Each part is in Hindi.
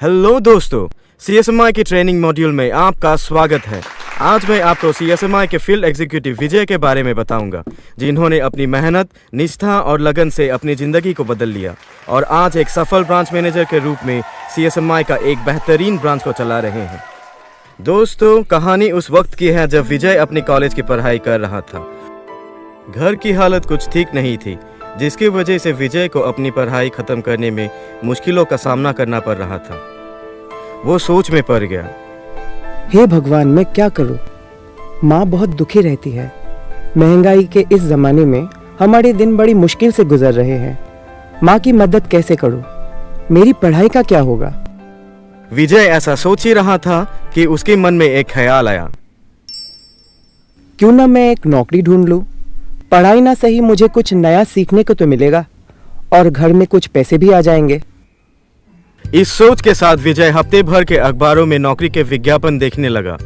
हेलो दोस्तों, CSMI की ट्रेनिंग मॉड्यूल में आपका स्वागत है। आज मैं आपको CSMI के फील्ड एग्जीक्यूटिव विजय के बारे में बताऊंगा, जिन्होंने अपनी मेहनत, निष्ठा और लगन से अपनी ज़िंदगी को बदल लिया और आज एक सफल ब्रांच मैनेजर के रूप में CSMI का एक बेहतरीन ब्रांच को चला रहे हैं। दोस्तों, कहानी उस वक्त की है जब विजय अपनी कॉलेज की पढ़ाई कर रहा था। घर की हालत कुछ ठीक नहीं थी, जिसकी वजह से विजय को अपनी पढ़ाई खत्म करने में मुश्किलों का सामना करना पड़ रहा था। वो सोच में पड़ गया, हे भगवान, मैं क्या करूं? माँ बहुत दुखी रहती है। महंगाई के इस जमाने में हमारे दिन बड़ी मुश्किल से गुजर रहे हैं। माँ की मदद कैसे करूं? मेरी पढ़ाई का क्या होगा? विजय ऐसा सोच ही रहा था कि उसके मन में एक ख्याल आया, क्यों ना मैं एक नौकरी ढूंढ लूं? पढ़ाई ना सही, मुझे कुछ नया सीखने को तो मिलेगा और घर में कुछ पैसे भी आ जाएंगे। इस सोच के साथ विजय हफ्ते भर के अखबारों में नौकरी के विज्ञापन देखने लगा।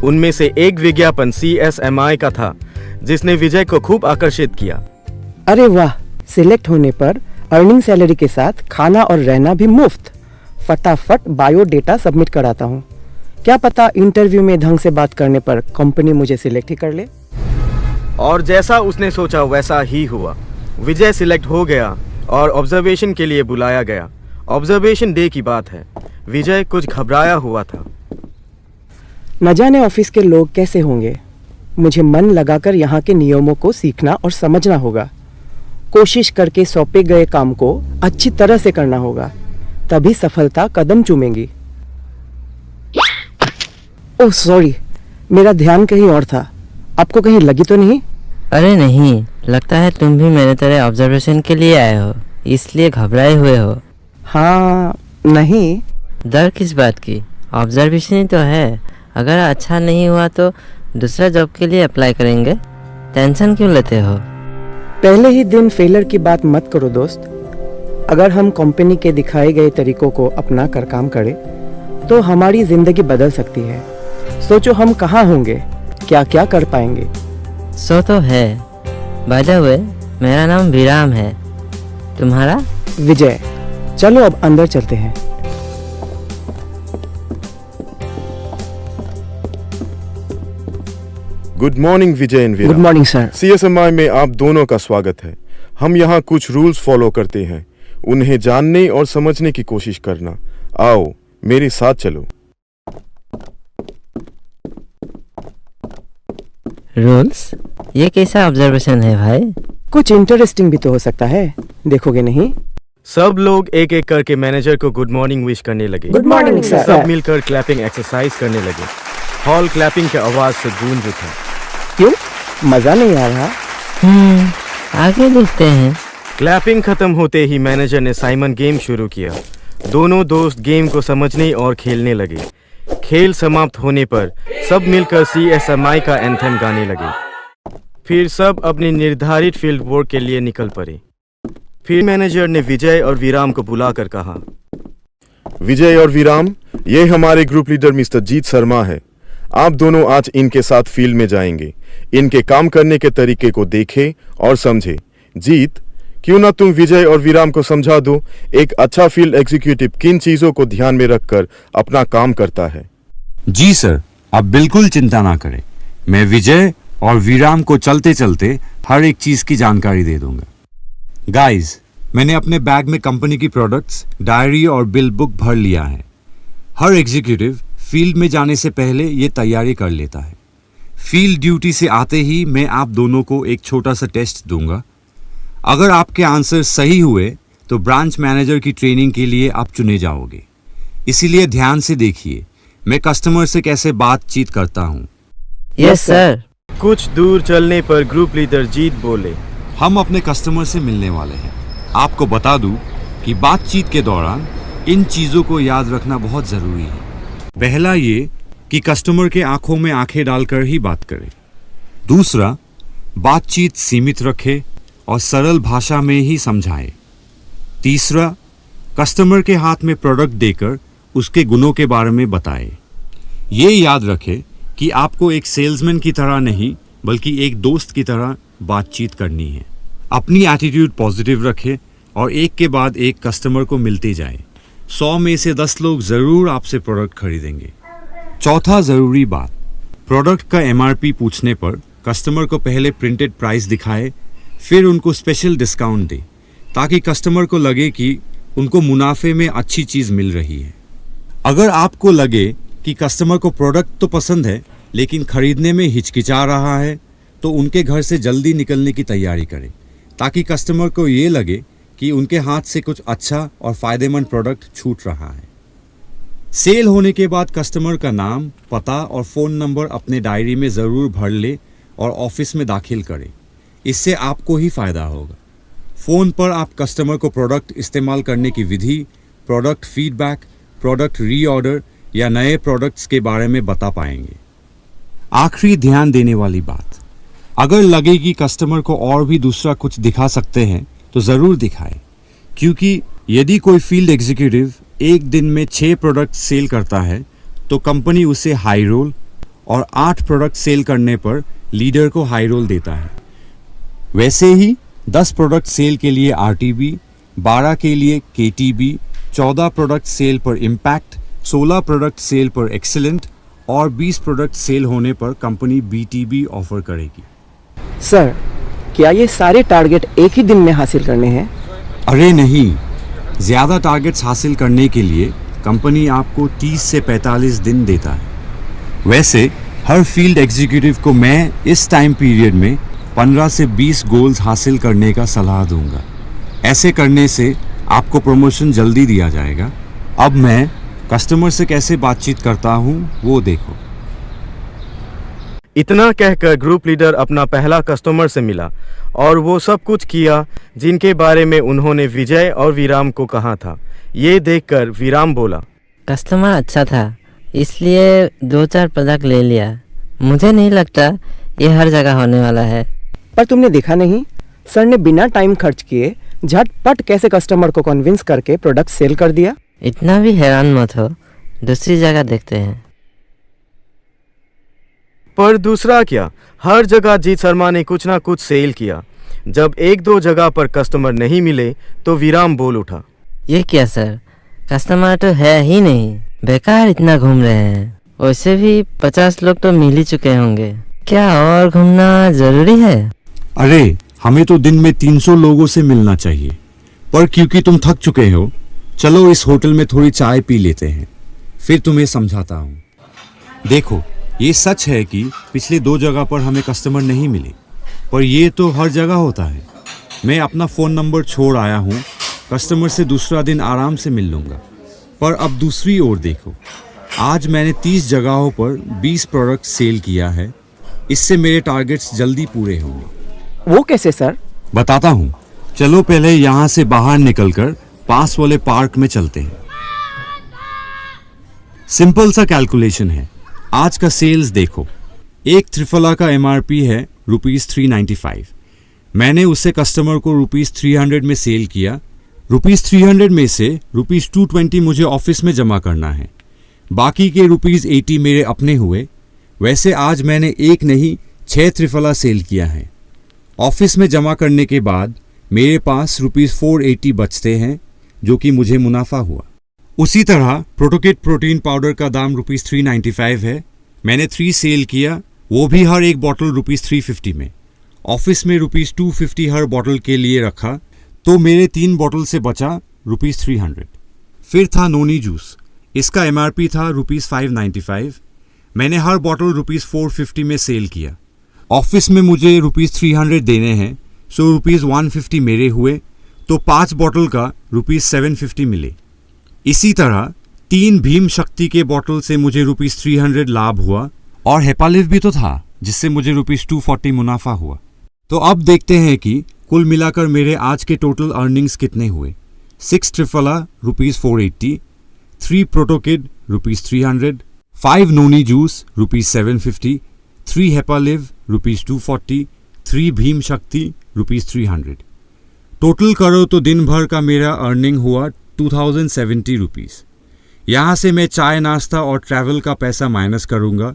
उनमें से एक विज्ञापन CSMI का था, जिसने विजय को खूब आकर्षित किया। अरे वाह, सिलेक्ट होने पर अर्निंग सैलरी के साथ खाना और रहना भी मुफ्त। फटाफट बायोडेटा सबमिट कराता हूँ। क्या पता इंटरव्यू में ढंग से बात करने पर कंपनी मुझे सिलेक्ट ही कर ले। और जैसा उसने सोचा वैसा ही हुआ। विजय सिलेक्ट हो गया और ऑब्जर्वेशन के लिए बुलाया गया। ऑब्जर्वेशन डे की बात है। विजय कुछ घबराया हुआ था। न जाने ऑफिस के लोग कैसे होंगे। मुझे मन लगाकर यहाँ के नियमों को सीखना और समझना होगा। कोशिश करके सौंपे गए काम को अच्छी तरह से करना होगा, तभी सफलता कदम चूमेगी। ओह सॉरी, मेरा ध्यान कहीं और था। आपको कहीं लगी तो नहीं? अरे नहीं, लगता है तुम भी मेरे तरह ऑब्जर्वेशन के लिए आए हो, इसलिए घबराए हुए हो। हाँ, नहीं। डर किस बात की? ऑब्जर्वेशन ही तो है। अगर अच्छा नहीं हुआ तो दूसरा जॉब के लिए अप्लाई करेंगे। टेंशन क्यों लेते हो? पहले ही दिन फेलर की बात मत करो दोस्त। अगर हम कंपनी के दिखाए गए तरीकों को अपना कर काम करें तो हमारी जिंदगी बदल सकती है। सोचो हम कहाँ होंगे, क्या क्या कर पाएंगे। सो तो है। बाय द वे, मेरा नाम विराम है। तुम्हारा? विजय। चलो अब अंदर चलते हैं। गुड मॉर्निंग विजय एंड विराम। Good morning sir. CSMI में आप दोनों का स्वागत है। हम यहाँ कुछ रूल्स फॉलो करते हैं, उन्हें जानने और समझने की कोशिश करना। आओ मेरे साथ चलो। रूल्स? ये कैसा ऑब्जर्वेशन है भाई? कुछ इंटरेस्टिंग भी तो हो सकता है, देखोगे नहीं? सब लोग एक एक करके मैनेजर को गुड मॉर्निंग विश करने लगे। Good morning sir. सब मिलकर क्लैपिंग एक्सरसाइज करने लगे। हॉल क्लैपिंग के आवाज से गूंज उठा। क्यों, मजा नहीं आ रहा? आगे देखते हैं। क्लैपिंग खत्म होते ही मैनेजर ने साइमन गेम शुरू किया। दोनों दोस्त गेम को समझने और खेलने लगे। खेल समाप्त होने पर सब मिलकर CSMI का एंथम गाने लगे। फिर सब अपने निर्धारित फील्ड वर्क के लिए निकल पड़े। फिर मैनेजर ने विजय और विराम को बुलाकर कहा, विजय और विराम, ये हमारे ग्रुप लीडर मिस्टर जीत शर्मा है। आप दोनों आज इनके साथ फील्ड में जाएंगे। इनके काम करने के तरीके को देखें और समझें। जीत, क्यों ना तुम विजय और विराम को समझा दो एक अच्छा फील्ड एग्जीक्यूटिव किन चीजों को ध्यान में रखकर अपना काम करता है। जी सर, आप बिल्कुल चिंता ना करें। मैं विजय और विराम को चलते चलते हर एक चीज की जानकारी दे दूंगा। गाइस, मैंने अपने बैग में कंपनी की प्रोडक्ट्स, डायरी और बिल बुक भर लिया है। हर एग्जीक्यूटिव फील्ड में जाने से पहले ये तैयारी कर लेता है। फील्ड ड्यूटी से आते ही मैं आप दोनों को एक छोटा सा टेस्ट दूंगा। अगर आपके आंसर सही हुए तो ब्रांच मैनेजर की ट्रेनिंग के लिए आप चुने जाओगे। इसीलिए ध्यान से देखिए मैं कस्टमर से कैसे बातचीत करता हूँ। Yes sir. कुछ दूर चलने पर ग्रुप लीडर जीत बोले, हम अपने कस्टमर से मिलने वाले हैं। आपको बता दूं कि बातचीत के दौरान इन चीज़ों को याद रखना बहुत ज़रूरी है। पहला ये कि कस्टमर के आंखों में आंखें डालकर ही बात करें। दूसरा, बातचीत सीमित रखें और सरल भाषा में ही समझाएं। तीसरा, कस्टमर के हाथ में प्रोडक्ट देकर उसके गुणों के बारे में बताएं। ये याद रखें कि आपको एक सेल्समैन की तरह नहीं बल्कि एक दोस्त की तरह बातचीत करनी है। अपनी एटीट्यूड पॉजिटिव रखें और एक के बाद एक कस्टमर को मिलते जाएं। 100 में से 10 लोग ज़रूर आपसे प्रोडक्ट खरीदेंगे। चौथा ज़रूरी बात, प्रोडक्ट का MRP पूछने पर कस्टमर को पहले प्रिंटेड प्राइस दिखाए, फिर उनको स्पेशल डिस्काउंट दे, ताकि कस्टमर को लगे कि उनको मुनाफे में अच्छी चीज़ मिल रही है। अगर आपको लगे कि कस्टमर को प्रोडक्ट तो पसंद है लेकिन खरीदने में हिचकिचा रहा है, तो उनके घर से जल्दी निकलने की तैयारी करें, ताकि कस्टमर को ये लगे कि उनके हाथ से कुछ अच्छा और फ़ायदेमंद प्रोडक्ट छूट रहा है। सेल होने के बाद कस्टमर का नाम, पता और फ़ोन नंबर अपने डायरी में ज़रूर भर ले और ऑफिस में दाखिल करें। इससे आपको ही फ़ायदा होगा। फ़ोन पर आप कस्टमर को प्रोडक्ट इस्तेमाल करने की विधि, प्रोडक्ट फीडबैक, प्रोडक्ट रीऑर्डर या नए प्रोडक्ट्स के बारे में बता पाएंगे। आखिरी ध्यान देने वाली बात, अगर लगे कि कस्टमर को और भी दूसरा कुछ दिखा सकते हैं तो ज़रूर दिखाएं, क्योंकि यदि कोई फील्ड एग्जीक्यूटिव एक दिन में 6 प्रोडक्ट सेल करता है तो कंपनी उसे हाई रोल, और 8 प्रोडक्ट सेल करने पर लीडर को हाई रोल देता है। वैसे ही 10 प्रोडक्ट सेल के लिए RTB, 12 के लिए KTB, 14 प्रोडक्ट सेल पर इम्पैक्ट, 16 प्रोडक्ट सेल पर एक्सीलेंट और 20 प्रोडक्ट सेल होने पर कंपनी BTB ऑफर करेगी। सर, क्या ये सारे टारगेट एक ही दिन में हासिल करने हैं? अरे नहीं, ज़्यादा टारगेट्स हासिल करने के लिए कंपनी आपको 30 से 45 दिन देता है। वैसे हर फील्ड एग्जीक्यूटिव को मैं इस टाइम पीरियड में 15 से 20 गोल्स हासिल करने का सलाह दूंगा। ऐसे करने से आपको प्रमोशन जल्दी दिया जाएगा। अब मैं कस्टमर से कैसे बातचीत करता हूँ वो देखो। इतना कहकर ग्रुप लीडर अपना पहला कस्टमर से मिला और वो सब कुछ किया जिनके बारे में उन्होंने विजय और विराम को कहा था। ये देखकर विराम बोला, कस्टमर अच्छा था, इसलिए 2-4 प्रोडक्ट ले लिया। मुझे नहीं लगता ये हर जगह होने वाला है। पर तुमने देखा नहीं, सर ने बिना टाइम खर्च किए झटपट कैसे कस्टमर को कन्विंस करके प्रोडक्ट सेल कर दिया। इतना भी हैरान मत हो, दूसरी जगह देखते हैं। पर दूसरा क्या, हर जगह जीत शर्मा ने कुछ ना कुछ सेल किया। जब 1-2 जगह पर कस्टमर नहीं मिले तो विराम बोल उठा, ये क्या सर, कस्टमर तो है ही नहीं, बेकार इतना घूम रहे हैं। वैसे भी 50 लोग तो मिल ही चुके होंगे, क्या और घूमना जरूरी है? अरे हमें तो दिन में 300 लोगों से मिलना चाहिए, पर क्योंकि तुम थक चुके हो, चलो इस होटल में थोड़ी चाय पी लेते हैं, फिर तुम्हें समझाता हूँ। देखो, ये सच है कि पिछले 2 जगह पर हमें कस्टमर नहीं मिले, पर ये तो हर जगह होता है। मैं अपना फ़ोन नंबर छोड़ आया हूँ, कस्टमर से दूसरा दिन आराम से मिल लूँगा। पर अब दूसरी ओर देखो, आज मैंने 30 जगहों पर 20 प्रोडक्ट सेल किया है। इससे मेरे टारगेट्स जल्दी पूरे होंगे। वो कैसे सर? बताता हूँ, चलो पहले यहाँ से बाहर निकलकर पास वाले पार्क में चलते हैं। सिंपल सा कैलकुलेशन है। आज का सेल्स देखो, एक त्रिफला का MRP है ₹395। मैंने उसे कस्टमर को ₹300 में सेल किया। ₹300 में से ₹220 मुझे ऑफिस में जमा करना है, बाकी के ₹80 मेरे अपने हुए। वैसे आज मैंने एक नहीं 6 त्रिफला सेल किया है। ऑफिस में जमा करने के बाद मेरे पास ₹480 बचते हैं, जो कि मुझे मुनाफा हुआ। उसी तरह प्रोटोकिट प्रोटीन पाउडर का दाम ₹395 है। मैंने 3 सेल किया, वो भी हर एक बॉटल ₹350 में। ऑफिस में ₹250 हर बॉटल के लिए रखा, तो मेरे 3 बॉटल से बचा ₹300। फिर था नोनी जूस, इसका MRP था ₹595। मैंने हर बॉटल ₹450 में सेल किया। ऑफिस में मुझे ₹300 देने हैं, सो ₹150 मेरे हुए, तो 5 बॉटल का ₹750 मिले। इसी तरह 3 भीम शक्ति के बॉटल से मुझे ₹300 लाभ हुआ, और हेपालिव भी तो था, जिससे मुझे ₹240 मुनाफा हुआ। तो अब देखते हैं कि कुल मिलाकर मेरे आज के टोटल अर्निंग्स कितने हुए। 6 त्रिफला ₹480, 3 प्रोटोकिड ₹300, 5 नोनी जूस ₹750, 3 हेपालिव ₹240, 3 भीम शक्ति ₹300। टोटल करो तो दिन भर का मेरा अर्निंग हुआ ₹2070। यहाँ से मैं चाय नाश्ता और ट्रैवल का पैसा माइनस करूँगा,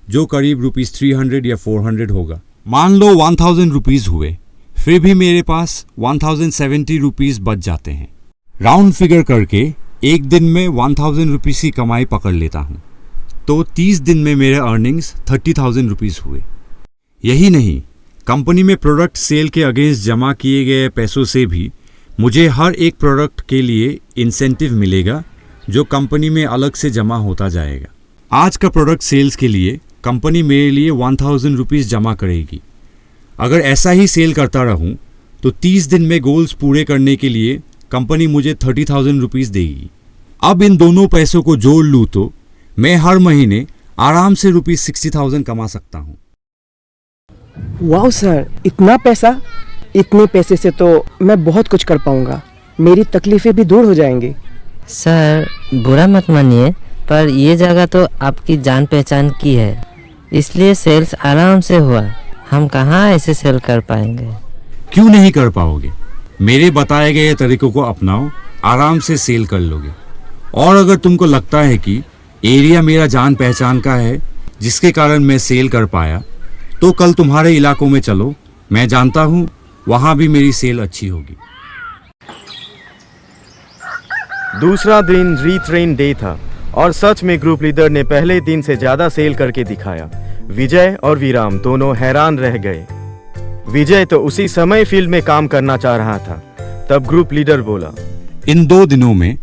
जो करीब ₹300 या 400 होगा। मान लो 1000 रुपीज़ हुए, फिर भी मेरे पास ₹1070 बच जाते हैं। राउंड फिगर करके एक दिन में 1000 रुपीज़ की कमाई पकड़ लेता हूँ, तो 30 दिन में मेरे अर्निंग्स 30,000 रुपीज़ हुए। यही नहीं, कंपनी में प्रोडक्ट सेल के अगेंस्ट जमा किए गए पैसों से भी मुझे हर एक प्रोडक्ट के लिए इंसेंटिव मिलेगा, जो कंपनी में अलग से जमा होता जाएगा। आज का प्रोडक्ट सेल्स के लिए कंपनी मेरे लिए 1000 रुपीज़ जमा करेगी। अगर ऐसा ही सेल करता रहूं तो 30 दिन में गोल्स पूरे करने के लिए कंपनी मुझे 30,000 रुपीज़ देगी। अब इन दोनों पैसों को जोड़ लूँ तो मैं हर महीने आराम से रुपीज़ 60,000 कमा सकता हूँ। वाह सर, इतना पैसा! इतने पैसे से तो मैं बहुत कुछ कर पाऊंगा। मेरी तकलीफें भी दूर हो जाएंगी। सर बुरा मत मानिए, पर ये जगह तो आपकी जान पहचान की है, इसलिए सेल्स आराम से हुआ। हम कहाँ ऐसे सेल कर पाएंगे। क्यों नहीं कर पाओगे? मेरे बताए गए तरीकों को अपनाओ, आराम से सेल कर लोगे। और अगर तुमको लगता है कि एरिया मेरा जान पहचान का है जिसके कारण मैं सेल कर पाया, तो कल तुम्हारे इलाकों में चलो, मैं जानता हूँ वहाँ भी मेरी सेल अच्छी होगी। दूसरा दिन रीट्रेन डे था और सच में ग्रुप लीडर ने पहले दिन से ज्यादा सेल करके दिखाया। विजय और वीराम दोनों हैरान रह गए। विजय तो उसी समय फील्ड में काम करना चाह रहा था। तब ग्रुप लीडर बोला, इन 2 दिनों में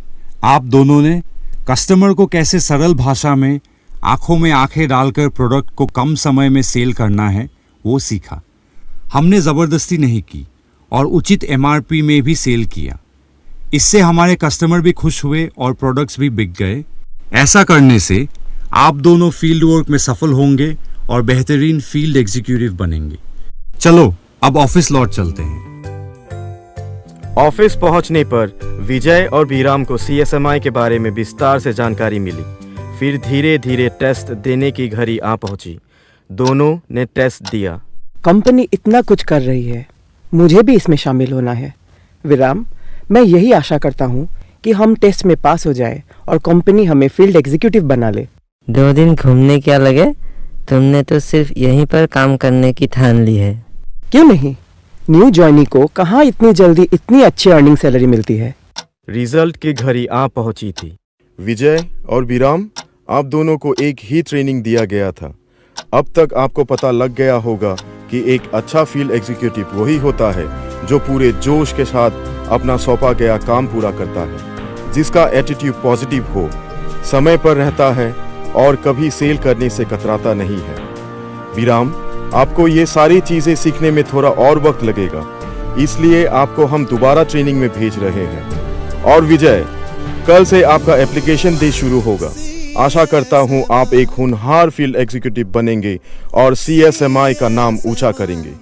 आप दोनों ने कस्टमर को कैसे सरल भाषा में आंखों में आंखें डालकर प्रोडक्ट को कम समय में सेल करना है वो सीखा। हमने ज़बरदस्ती नहीं की और उचित MRP में भी सेल किया। इससे हमारे कस्टमर भी खुश हुए और प्रोडक्ट्स भी बिक गए। ऐसा करने से आप दोनों फील्ड वर्क में सफल होंगे और बेहतरीन फील्ड एग्जीक्यूटिव बनेंगे। चलो अब ऑफिस लौट चलते हैं। ऑफिस पहुंचने पर विजय और वीराम को CSMI के बारे में विस्तार से जानकारी मिली। फिर धीरे धीरे टेस्ट देने की घड़ी आ पहुंची। दोनों ने टेस्ट दिया। कंपनी इतना कुछ कर रही है, मुझे भी इसमें शामिल होना है। विराम, मैं यही आशा करता हूँ कि हम टेस्ट में पास हो जाए और कंपनी हमें फील्ड एग्जीक्यूटिव बना ले। 2 दिन घूमने क्या लगे, तुमने तो सिर्फ यहीं पर काम करने की ठान ली है। क्यों नहीं, न्यू ज्वाइनी को कहाँ इतनी जल्दी इतनी अच्छी अर्निंग सैलरी मिलती है। रिजल्ट की घड़ी आ पहुंची थी। विजय और वीराम, आप दोनों को एक ही ट्रेनिंग दिया गया था। अब तक आपको पता लग गया होगा कि एक अच्छा फील्ड एग्जीक्यूटिव वही होता है जो पूरे जोश के साथ अपना सौंपा गया काम पूरा करता है, जिसका एटीट्यूड पॉजिटिव हो, समय पर रहता है और कभी सेल करने से कतराता नहीं है। वीराम, आपको ये सारी चीजें सीखने में थोड़ा और वक्त लगेगा, इसलिए आपको हम दोबारा ट्रेनिंग में भेज रहे हैं। और विजय, कल से आपका एप्लीकेशन डे शुरू होगा। आशा करता हूं आप एक होनहार फील्ड एग्जीक्यूटिव बनेंगे और CSMI का नाम ऊंचा करेंगे।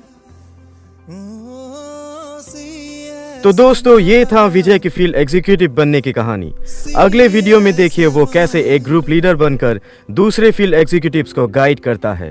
तो दोस्तों, ये था विजय की फील्ड एग्जीक्यूटिव बनने की कहानी। अगले वीडियो में देखिए वो कैसे एक ग्रुप लीडर बनकर दूसरे फील्ड एग्जीक्यूटिव्स को गाइड करता है।